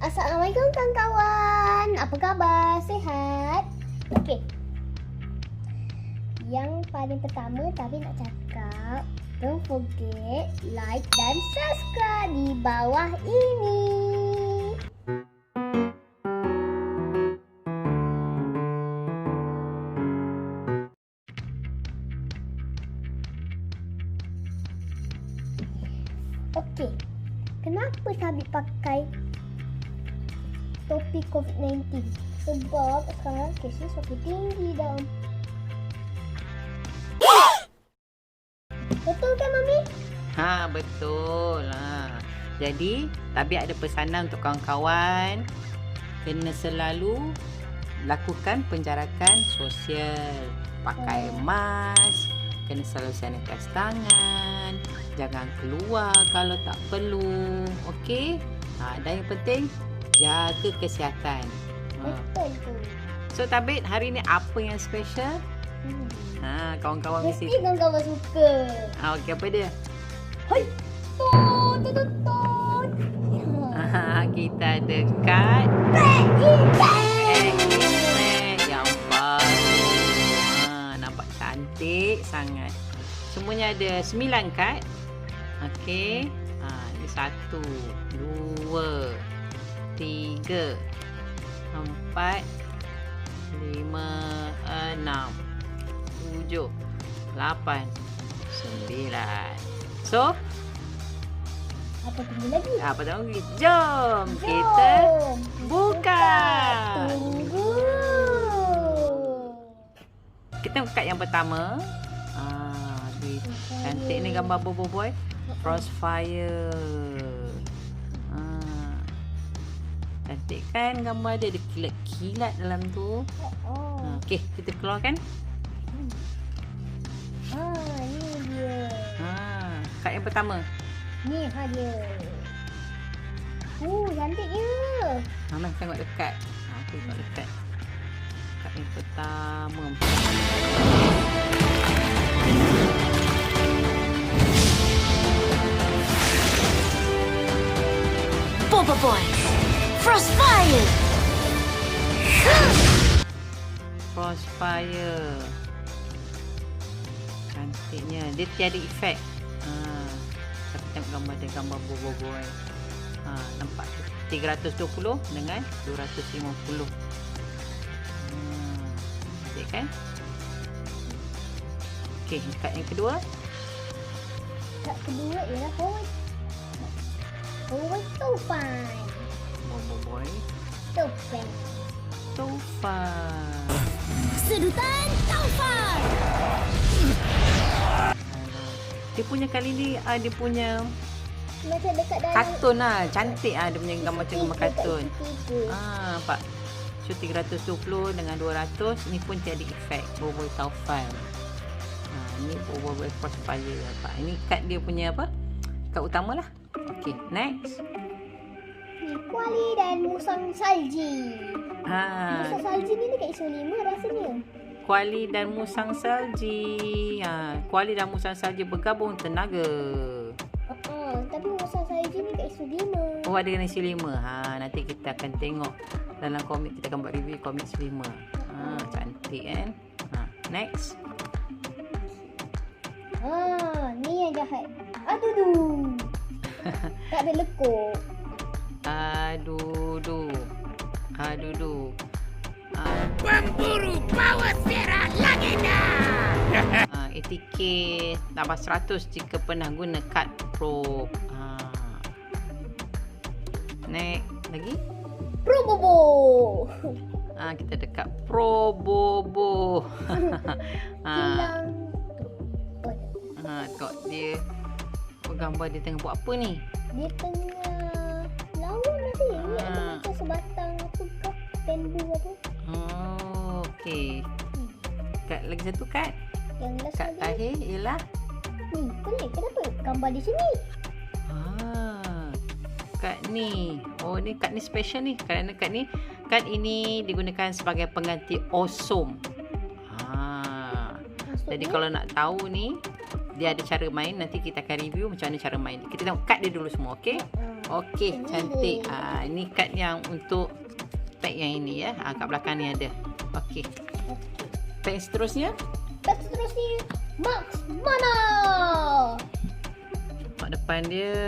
Assalamualaikum kawan-kawan. Apa khabar? Sihat? Okey. Yang paling pertama tapi nak cakap, don't forget like dan subscribe di bawah ini. Okey. Kenapa Sabit pakai topi COVID-19? Sebab sekarang kesnya semakin tinggi dah. Betul kan Mami? Ha, betul. Jadi, Tabit ada pesanan untuk kawan-kawan. Kena selalu lakukan penjarakan sosial. Pakai mask. Kena selalu sanitize tangan. Jangan keluar kalau tak perlu. Okey? Dan yang penting, jaga kesihatan. Betul tu. So, Tabit, hari ni apa yang special? Kawan-kawan Mesti mesti. kawan-kawan suka. Okey, apa dia? Hai. Ton, ton, ton, ton. Kita dekat yang baru. Nampak cantik sangat. Semuanya ada 9 kad. Okey. Ini 1, 2, 3, 4, 5, 6, 7, 8, 9. So, Apa tunggu lagi? apa tahu lagi? Jom kita buka. Tunggu. Kita buka yang pertama. Cantik ni gambar Bobo Boy. Crossfire. Cantik kan gambar dia. Ada kilat-kilat dalam tu. Okey, kita keluarkan. Ni dia. Kad yang pertama. Ni dia. Cantiknya. Mama tengok dekat. Tengok dekat. Kad yang pertama. Bobo Boy, Frostfire. Crossfire. Cantiknya. Dia tiada efek. Kita tengok gambar dia, gambar Bobo Boy. Nampak 320 dengan 250. Cantik kan? Okey, kad yang kedua. Kad kedua ialah Forward Toufan. Bobo Boy. Toufan. Toufan. Sedutan Taufan. Dia punya kali ni dia punya Macam dekat dalam kartun cantik dia punya gambar macam gambar kartun. Stiker. Nampak. So 320 dengan 200 ni pun tiada efek. Bobo Boy Taufan. Ni Bobo Boy Crossfire. Ini kad dia punya apa? Kad utama lah. Okay, next. Ni Kuali dan Musang Salji. Musang Salji ni dekat ISO 5 rasanya. Kuali dan Musang Salji. Kuali dan Musang Salji bergabung tenaga. Tapi Musang Salji ni dekat ISO 5. Oh, ada kena ISO 5. Nanti kita akan tengok dalam komik. Kita akan buat review komik ISO 5. Cantik kan? Next. Ni yang jahat. Aduh. Tak ada lekuk. Aduh. Pemburu power Sierra Legenda. ATK tambah 100 jika pernah guna kad Pro. Next. Lagi. Pro Bobo. Kita dekat Pro Bobo. Hilang. Tengok dia. Gambar dia tengah buat apa ni? Dia tengah lawan tadi. Ada macam sebatang apa kah? Bambu apa? Okey. Kad lagi satu kad. Yang last Kad lagi. terakhir ialah Ni, pelik kenapa gambar di sini? kad ni. Oh, ni kad ni special ni. Kerana kad ini digunakan sebagai pengganti Osom. Jadi kalau nak tahu ni, dia ada cara main. Nanti kita akan review macam mana cara main. Kita tengok kad dia dulu semua, okey? Okey, cantik. Ini kad yang untuk pack yang ini ya. Kat belakang ni ada. Okey. Pack seterusnya. Pack seterusnya Max Mana. Kat depan dia.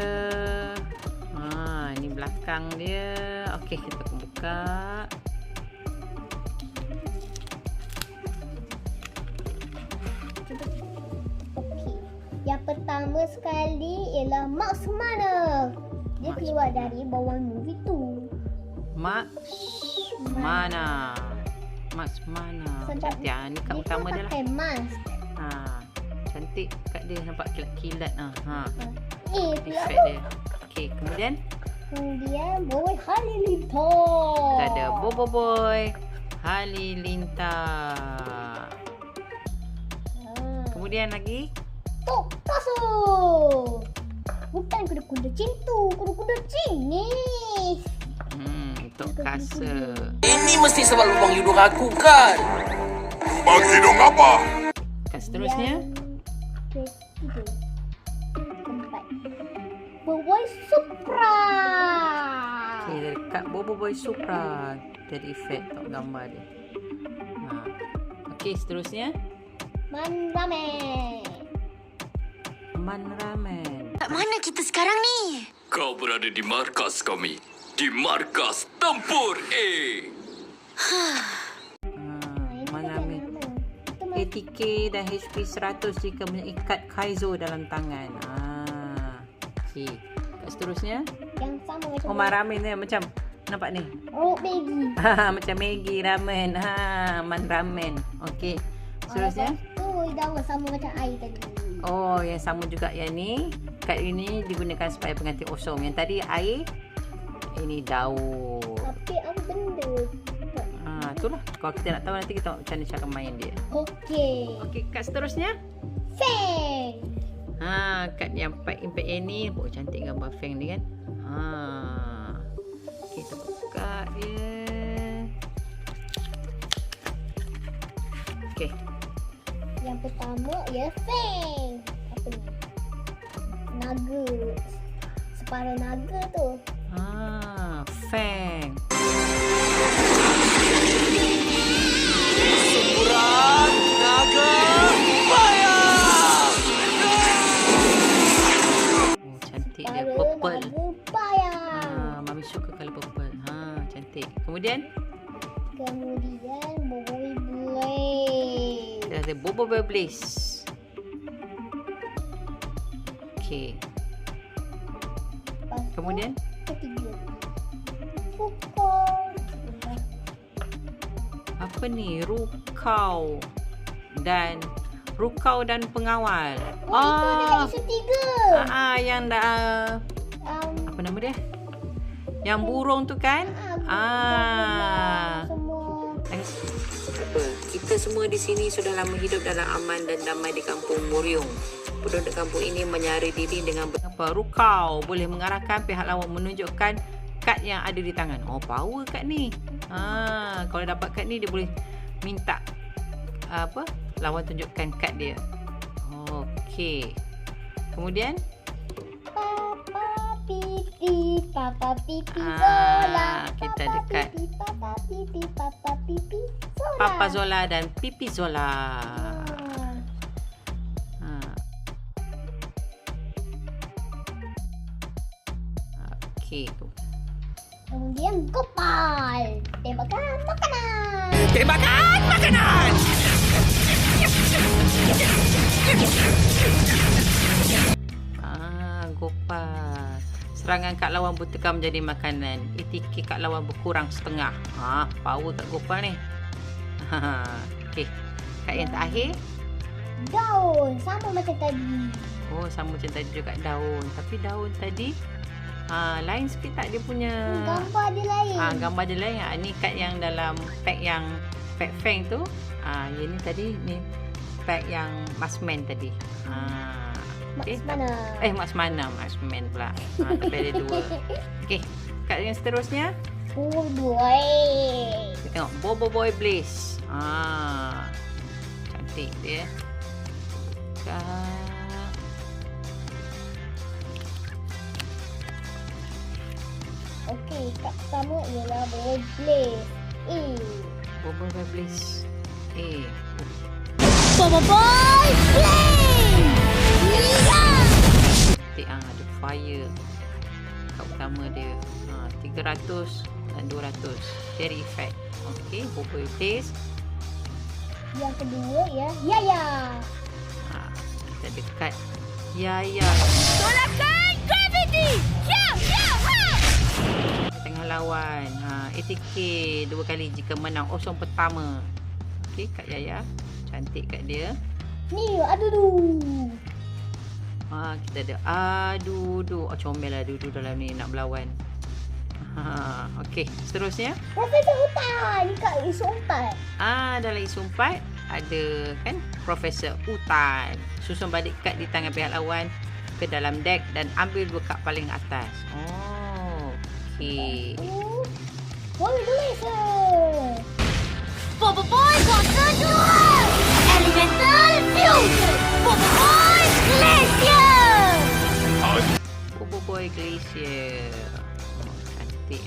Ini belakang dia. Okey, kita buka. Yang pertama sekali ialah Max Mana. Dia keluar dari bawah movie tu. Max Mana. Max Mana. Sebab Cantik. Ni kad utama dia lah. pakai mask. Cantik kad dia, nampak kilat-kilat. Itu Efek apa? dia. Okey, kemudian Boy Halilintar. kita ada Bobo Boy Halilintar. Kemudian lagi Tok Pasu. Bukan kuda-kuda cintu, kuda-kuda cingis. Tok Kasa. Ini mesti sebab lubang hidung aku kan? Lubang hidung apa? Kad seterusnya Yang ketiga. Keempat. Boy Supra. okey, dekat Bobo Boy Supra jadi efek tok gambar dia. Okey, seterusnya Mandamen. Man Ramen. Kat mana kita sekarang ni? Kau berada di markas kami. Di markas tempur A. Man Ramen. ATK dan HP 100 jika mengikat Kaizo dalam tangan. Okey. Kad seterusnya Yang sama macam Man Ramen ni macam nampak ni. Oh, Maggie. Macam Maggi ramen. Man Ramen. Okey. Seterusnya Tu daun sama macam air tadi. oh, yang sama juga yang ni. Kad ini digunakan sebagai pengganti osom. Yang tadi air, ini daun. Tapi apa benda? Itulah. Kalau kita nak tahu nanti kita tengok macam mana cara main dia. Okey. Okey, kad seterusnya. Feng. Kad yang pack impact yang ni. Oh, cantik gambar Feng ni kan. Okey, kita buka dia. Okey. Yang pertama ialah Feng. Apa ni? Naga. Separuh naga tu. Feng. Semburan naga bayang. Oh, cantik dia. Separuh Purple. naga bayang. Mami suka colour purple. Cantik. Kemudian Kemudian Boy Blade. kita ada Bobo Boy Blaze. Okey. Lepas tu, Kemudian ketiga. Pukul. apa ni? Rukau dan pengawal. Oh, itu dekat isu 3. Yang dah apa nama dia? Yang burung tu kan? Semua. Kita semua di sini sudah lama hidup dalam aman dan damai di kampung Muryung. Penduduk kampung ini menyara diri dengan rukau, boleh mengarahkan pihak lawan menunjukkan kad yang ada di tangan. Oh, power kad ni. Kalau dapat kad ni dia boleh minta lawan tunjukkan kad dia. Okey. Kemudian Papa pipi Zola. kita dekat Papa pipi Zola. Papa Zola dan Pipi Zola. Okey. Kemudian Gopal. Tembakan makanan. Tembakan makanan. Gopal. Serangan kad lawan butakan menjadi makanan. ATK kad lawan berkurang setengah. Power kat Gopal ni. Okey. Kad yang terakhir. Daun. Sama macam tadi. Oh, sama macam tadi juga daun. Tapi daun tadi lain sikit tak dia punya. Gambar dia lain. Gambar dia lain. Ni kad yang dalam pack yang pack Feng tu. Yang ni tadi ni pack yang Masman tadi. Okay. Max mana? Masman pula. Tapi ada dua. Okey. Kad yang seterusnya. Oh, boy. Kita tengok Bobo Boy Blaze. Cantik dia. Okey, kad pertama ialah Bobo Blaze. Bobo Blaze. Bobo Blaze! Dia ada fire. Kad utama dia 300 dan 200. Very effect. Okey, Bobo Blaze. Yang kedua ya, Yaya. Kita ada kad Yaya. Tolakkan gravity! Ya, ya, ha! Tengah lawan. ATK 2 kali jika menang Awesome pertama. Okey, kad Yaya. Cantik kat dia. Ni, aduh. Kita ada aduh. Comel lah aduh dalam ni nak berlawan. Okey, seterusnya. Profesor Hutan kat isu 4. Dalam isu 4 ada kan Profesor Utan. Susun balik kad di tangan pihak lawan ke dalam deck dan ambil 2 kad paling atas. Okey. Bobo Blazer. Bobo Boy Kuasa 2 Elemental Fusion Bobo Boy Glacier. Bobo Boy Glacier. Cantik.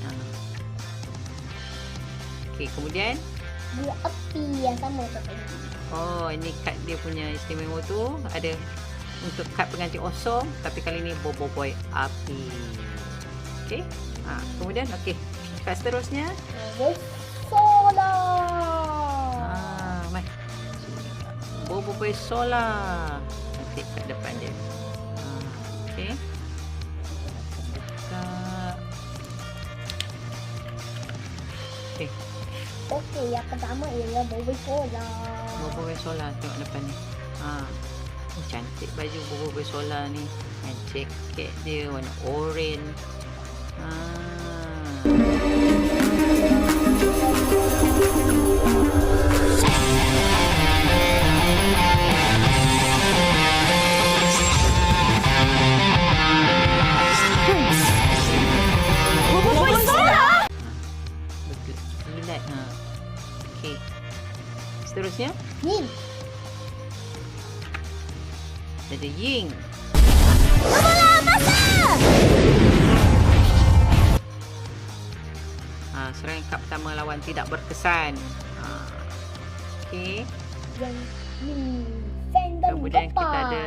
Okey, kemudian Dia api yang sama macam ni. ini kad dia punya istimewa tu ada untuk kad pengganti Awesome, tapi kali ni Bobo Boy api. Okey. Kemudian okey. Kad seterusnya. Bobo Solar. Mai. Bobo Boy Solar. Cantik kat depan dia. Okey. Okey. Okey, yang pertama ialah Bobo Solar. Bobo Boy Solar tengok depan ni. Cantik baju Bobo Boy Solar ni. Dan jaket dia warna oranye. Bobo Boy Solar. Kilat. Okey. Seterusnya Ni, ada Ying. Serangan kad pertama lawan tidak berkesan. Okey. yang ni. Feng dan Kemudian Gopal. kita ada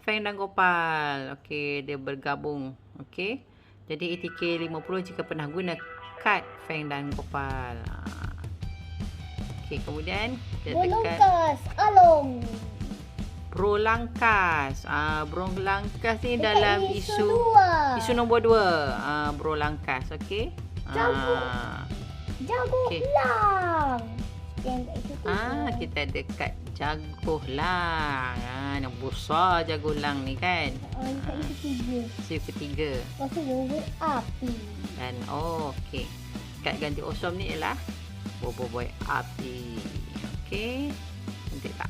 Feng dan Gopal. Okey, dia bergabung. Okey. Jadi ATK 50 jika pernah guna kad Feng dan Gopal. Okey, kemudian kita tekan Bolongkas, Along. Bro Langkas. Bro Langkas ni Dekat dalam isu isu nombor 2. Bro Langkas. Okey. Jago Okey. Lang. Yang kat itu tu. Kita ada kad Jagoh Lang. Yang besar Jagoh Lang ni kan. Yang kat itu 3. Isu ketiga. Lepas tu Bobo Api. Dan okey. Kad ganti Awesome ni ialah Bobo Boy api. Okey. Cantik tak?